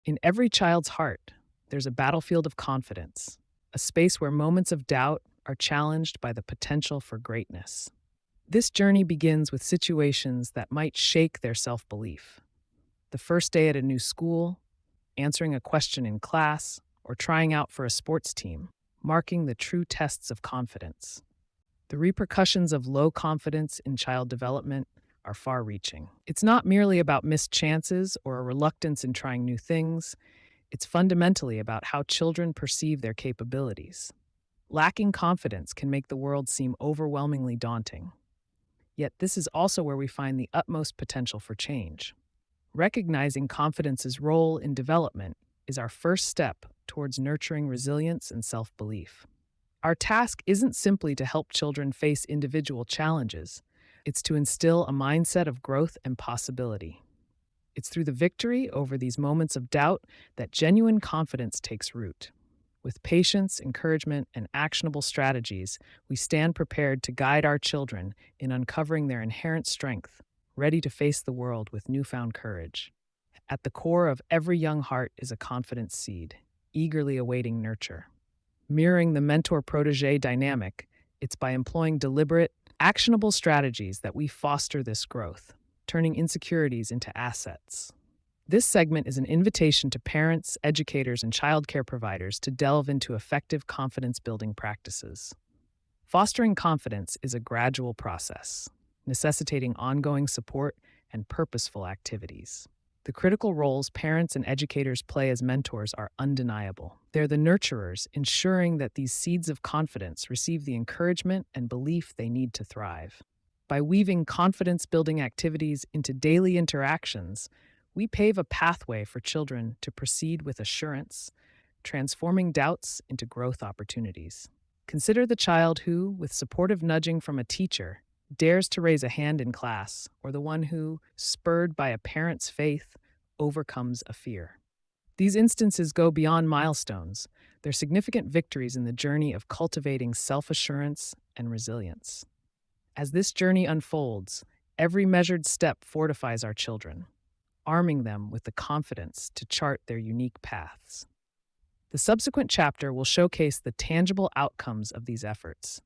In every child's heart, there's a battlefield of confidence, a space where moments of doubt are challenged by the potential for greatness. This journey begins with situations that might shake their self belief. The first day at a new school, answering a question in class, or trying out for a sports team, marking the true tests of confidence. The repercussions of low confidence in child development are far reaching. It's not merely about missed chances or a reluctance in trying new things, it's fundamentally about how children perceive their capabilities. Lacking confidence can make the world seem overwhelmingly daunting. Yet, this is also where we find the utmost potential for change. Recognizing confidence's role in development is our first step towards nurturing resilience and self belief. Our task isn't simply to help children face individual challenges, it's to instill a mindset of growth and possibility. It's through the victory over these moments of doubt that genuine confidence takes root. With patience, encouragement, and actionable strategies, we stand prepared to guide our children in uncovering their inherent strength, ready to face the world with newfound courage. At the core of every young heart is a confident seed, eagerly awaiting nurture. Mirroring the mentor protege dynamic, it's by employing deliberate, actionable strategies that we foster this growth, turning insecurities into assets. This segment is an invitation to parents, educators, and childcare providers to delve into effective confidence building practices. Fostering confidence is a gradual process, necessitating ongoing support and purposeful activities. The critical roles parents and educators play as mentors are undeniable. They're the nurturers, ensuring that these seeds of confidence receive the encouragement and belief they need to thrive. By weaving confidence building activities into daily interactions, we pave a pathway for children to proceed with assurance, transforming doubts into growth opportunities. Consider the child who, with supportive nudging from a teacher, dares to raise a hand in class, or the one who, spurred by a parent's faith, overcomes a fear. These instances go beyond milestones. They're significant victories in the journey of cultivating self-assurance and resilience. As this journey unfolds, every measured step fortifies our children, arming them with the confidence to chart their unique paths. The subsequent chapter will showcase the tangible outcomes of these efforts,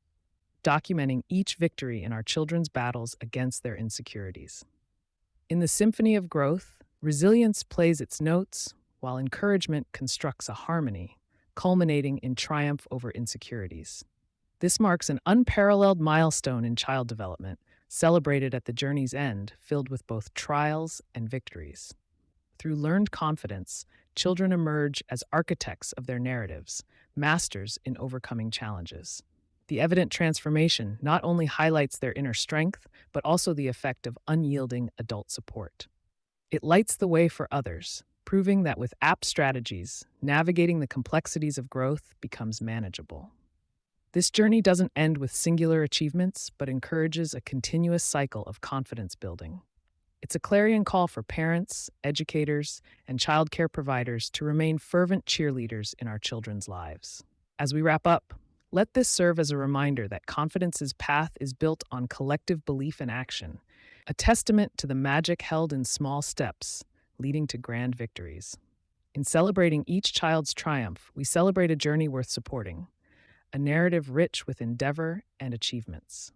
documenting each victory in our children's battles against their insecurities. In the symphony of growth, resilience plays its notes, while encouragement constructs a harmony, culminating in triumph over insecurities. This marks an unparalleled milestone in child development, celebrated at the journey's end, filled with both trials and victories. Through learned confidence, children emerge as architects of their narratives, masters in overcoming challenges. The evident transformation not only highlights their inner strength, but also the effect of unyielding adult support. It lights the way for others, proving that with apt strategies, navigating the complexities of growth becomes manageable. This journey doesn't end with singular achievements, but encourages a continuous cycle of confidence building. It's a clarion call for parents, educators, and childcare providers to remain fervent cheerleaders in our children's lives. As we wrap up, let this serve as a reminder that confidence's path is built on collective belief and action, a testament to the magic held in small steps, leading to grand victories. In celebrating each child's triumph, we celebrate a journey worth supporting, a narrative rich with endeavor and achievements.